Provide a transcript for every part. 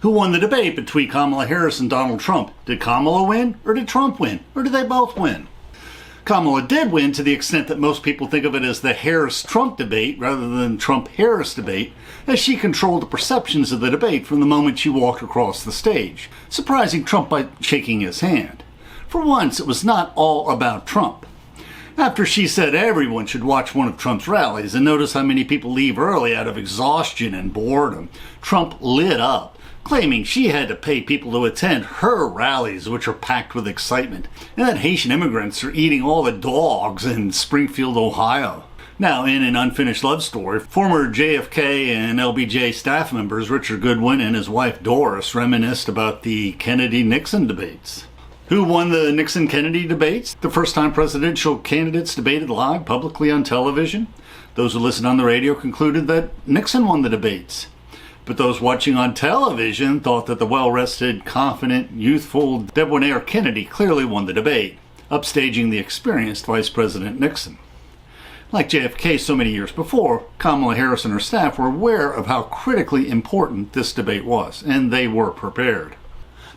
Who won the debate between Kamala Harris and Donald Trump? Did Kamala win, or did Trump win, or did they both win? Kamala did win to the extent that most people think of it as the Harris-Trump debate rather than Trump-Harris debate, as she controlled the perceptions of the debate from the moment she walked across the stage, surprising Trump by shaking his hand. For once, it was not all about Trump. After she said everyone should watch one of Trump's rallies and notice how many people leave early out of exhaustion and boredom, Trump lit up, claiming she had to pay people to attend her rallies, which are packed with excitement, and that Haitian immigrants are eating all the DAWGS in Springfield, Ohio. Now, in an unfinished love story, former JFK and LBJ staff members Richard Goodwin and his wife Doris reminisced about the Kennedy-Nixon debates. Who won the Nixon-Kennedy debates? The first time presidential candidates debated live publicly on television. Those who listened on the radio concluded that Nixon won the debates. But those watching on television thought that the well-rested, confident, youthful, debonair Kennedy clearly won the debate, upstaging the experienced Vice President Nixon. Like JFK so many years before, Kamala Harris and her staff were aware of how critically important this debate was, and they were prepared.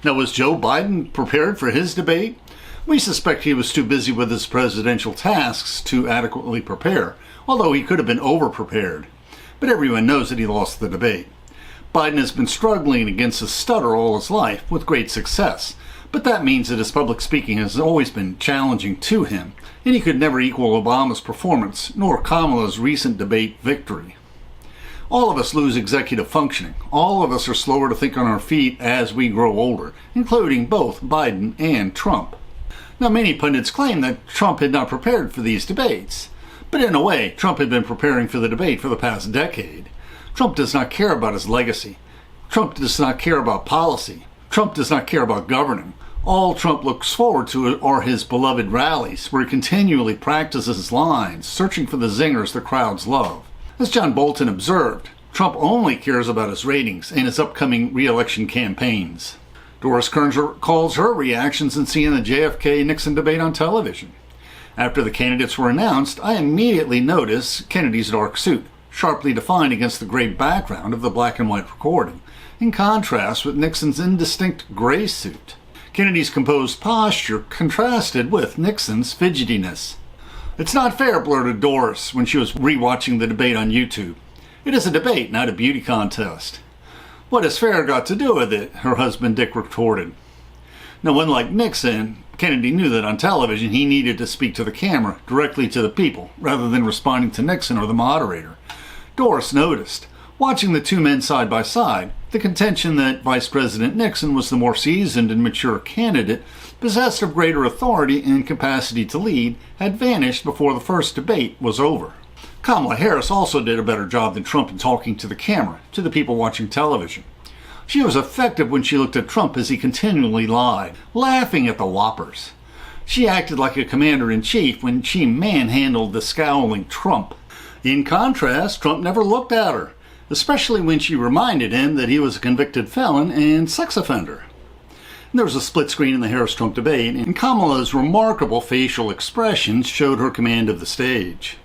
Now, was Joe Biden prepared for his debate? We suspect he was too busy with his presidential tasks to adequately prepare, although he could have been over-prepared. But everyone knows that he lost the debate. Biden has been struggling against a stutter all his life, with great success. But that means that his public speaking has always been challenging to him, and he could never equal Obama's performance, nor Kamala's recent debate victory. All of us lose executive functioning. All of us are slower to think on our feet as we grow older, including both Biden and Trump. Now, many pundits claim that Trump had not prepared for these debates. But in a way, Trump had been preparing for the debate for the past decade. Trump does not care about his legacy. Trump does not care about policy. Trump does not care about governing. All Trump looks forward to are his beloved rallies, where he continually practices his lines, searching for the zingers the crowds love. As John Bolton observed, Trump only cares about his ratings and his upcoming re-election campaigns. Doris Kearns recalls her reactions in seeing the JFK-Nixon debate on television. After the candidates were announced, I immediately noticed Kennedy's dark suit, sharply defined against the gray background of the black and white recording, in contrast with Nixon's indistinct gray suit. Kennedy's composed posture contrasted with Nixon's fidgetiness. "It's not fair," blurted Doris when she was rewatching the debate on YouTube. "It is a debate, not a beauty contest." "What has fair got to do with it?" her husband Dick retorted. Now, unlike Nixon, Kennedy knew that on television he needed to speak to the camera, directly to the people, rather than responding to Nixon or the moderator. Doris noticed, watching the two men side by side, the contention that Vice President Nixon was the more seasoned and mature candidate, possessed of greater authority and capacity to lead, had vanished before the first debate was over. Kamala Harris also did a better job than Trump in talking to the camera, to the people watching television. She was effective when she looked at Trump as he continually lied, laughing at the whoppers. She acted like a commander-in-chief when she manhandled the scowling Trump. In contrast, Trump never looked at her, especially when she reminded him that he was a convicted felon and sex offender. And there was a split screen in the Harris-Trump debate, and Kamala's remarkable facial expressions showed her command of the stage.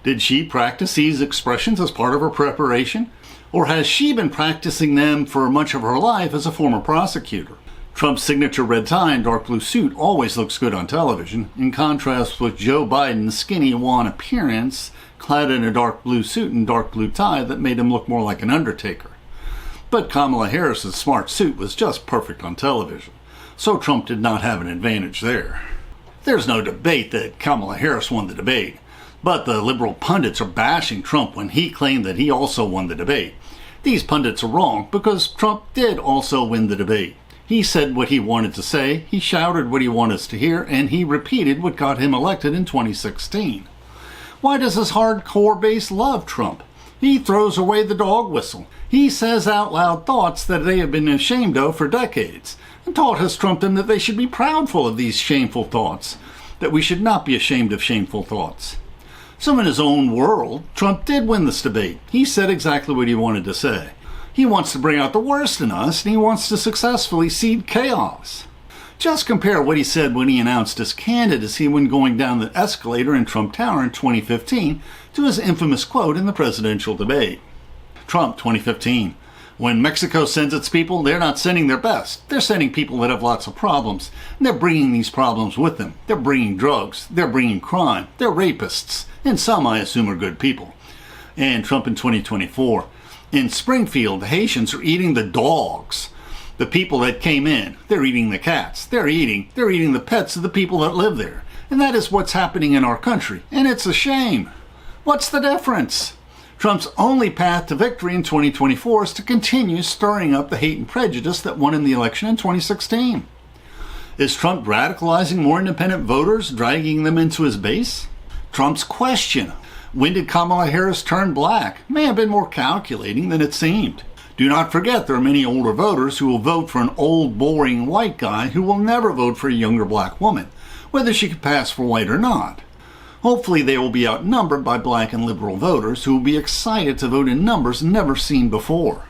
Did she practice these expressions as part of her preparation? Or has she been practicing them for much of her life as a former prosecutor? Trump's signature red tie and dark blue suit always looks good on television, in contrast with Joe Biden's skinny, wan appearance, clad in a dark blue suit and dark blue tie that made him look more like an undertaker. But Kamala Harris's smart suit was just perfect on television, so Trump did not have an advantage there. There's no debate that Kamala Harris won the debate, but the liberal pundits are bashing Trump when he claimed that he also won the debate. These pundits are wrong because Trump did also win the debate. He said what he wanted to say, he shouted what he wanted us to hear, and he repeated what got him elected in 2016. Why does his hardcore base love Trump? He throws away the dog whistle. He says out loud thoughts that they have been ashamed of for decades, and taught has trumped them that they should be proudful of these shameful thoughts, that we should not be ashamed of shameful thoughts. So in his own world, Trump did win this debate. He said exactly what he wanted to say. He wants to bring out the worst in us, and he wants to successfully seed chaos. Just compare what he said when he announced his candidacy when going down the escalator in Trump Tower in 2015 to his infamous quote in the presidential debate. Trump, 2015. When Mexico sends its people, they're not sending their best. They're sending people that have lots of problems. And they're bringing these problems with them. They're bringing drugs. They're bringing crime. They're rapists. And some, I assume, are good people. And Trump in 2024. In Springfield, the Haitians are eating the dogs. The people that came in, they're eating the cats. They're eating the pets of the people that live there. And that is what's happening in our country. And it's a shame. What's the difference? Trump's only path to victory in 2024 is to continue stirring up the hate and prejudice that won him the election in 2016. Is Trump radicalizing more independent voters, dragging them into his base? Trump's question, when did Kamala Harris turn black, may have been more calculating than it seemed. Do not forget there are many older voters who will vote for an old, boring white guy who will never vote for a younger black woman, whether she could pass for white or not. Hopefully they will be outnumbered by black and liberal voters who will be excited to vote in numbers never seen before.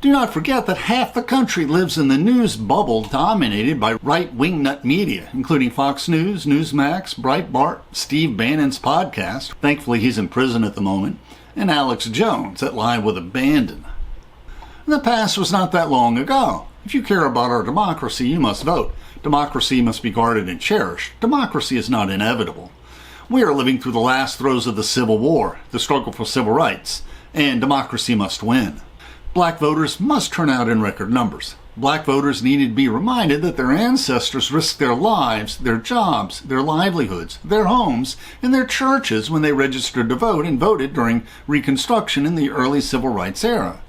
Do not forget that half the country lives in the news bubble dominated by right-wing nut media, including Fox News, Newsmax, Breitbart, Steve Bannon's podcast, thankfully he's in prison at the moment, and Alex Jones that lie with abandon. The past was not that long ago. If you care about our democracy, you must vote. Democracy must be guarded and cherished. Democracy is not inevitable. We are living through the last throes of the Civil War, the struggle for civil rights, and democracy must win. Black voters must turn out in record numbers. Black voters needed to be reminded that their ancestors risked their lives, their jobs, their livelihoods, their homes, and their churches when they registered to vote and voted during Reconstruction in the early civil rights era.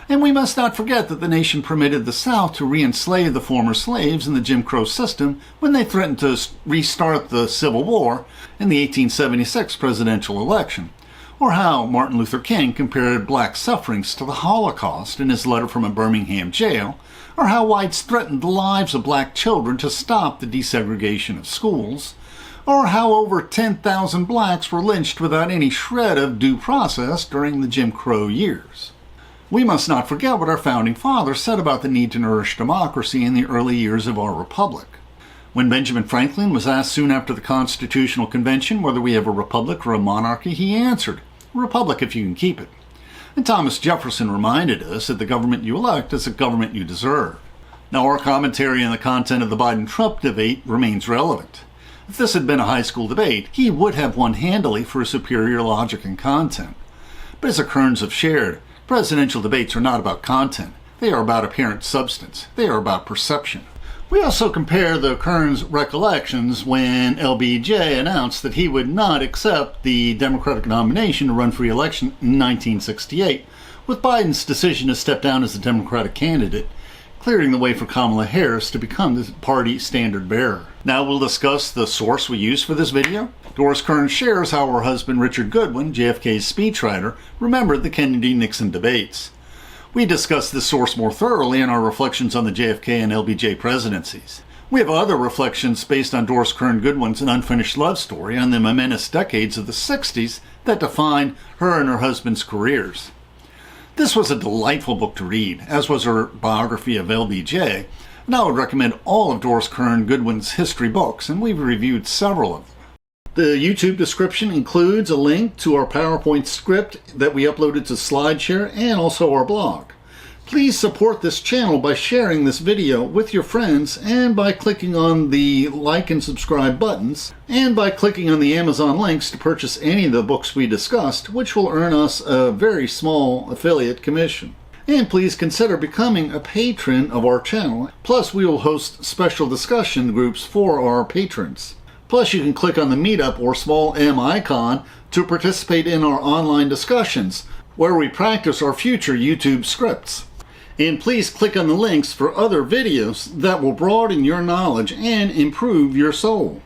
And we must not forget that the nation permitted the South to re-enslave the former slaves in the Jim Crow system when they threatened to restart the Civil War in the 1876 presidential election, or how Martin Luther King compared black sufferings to the Holocaust in his letter from a Birmingham jail, or how whites threatened the lives of black children to stop the desegregation of schools, or how over 10,000 blacks were lynched without any shred of due process during the Jim Crow years. We must not forget what our founding fathers said about the need to nourish democracy in the early years of our republic. When Benjamin Franklin was asked soon after the Constitutional Convention whether we have a republic or a monarchy, he answered, "A republic if you can keep it." And Thomas Jefferson reminded us that the government you elect is the government you deserve. Now our commentary on the content of the Biden-Trump debate remains relevant. If this had been a high school debate, he would have won handily for superior logic and content. But as the Kerns have shared, presidential debates are not about content. They are about apparent substance. They are about perception. We also compare the Kerns' recollections when LBJ announced that he would not accept the Democratic nomination to run for re-election in 1968, with Biden's decision to step down as the Democratic candidate, clearing the way for Kamala Harris to become the party standard bearer. Now we'll discuss the source we use for this video. Doris Kearns shares how her husband Richard Goodwin, JFK's speechwriter, remembered the Kennedy-Nixon debates. We discuss this source more thoroughly in our reflections on the JFK and LBJ presidencies. We have other reflections based on Doris Kearns Goodwin's An Unfinished Love Story on the momentous decades of the 60s that defined her and her husband's careers. This was a delightful book to read, as was her biography of LBJ, and I would recommend all of Doris Kearns Goodwin's history books, and we've reviewed several of them. The YouTube description includes a link to our PowerPoint script that we uploaded to SlideShare and also our blog. Please support this channel by sharing this video with your friends and by clicking on the like and subscribe buttons and by clicking on the Amazon links to purchase any of the books we discussed, which will earn us a very small affiliate commission. And please consider becoming a patron of our channel. Plus, we will host special discussion groups for our patrons. Plus, you can click on the Meetup or small M icon to participate in our online discussions, where we practice our future YouTube scripts. And please click on the links for other videos that will broaden your knowledge and improve your soul.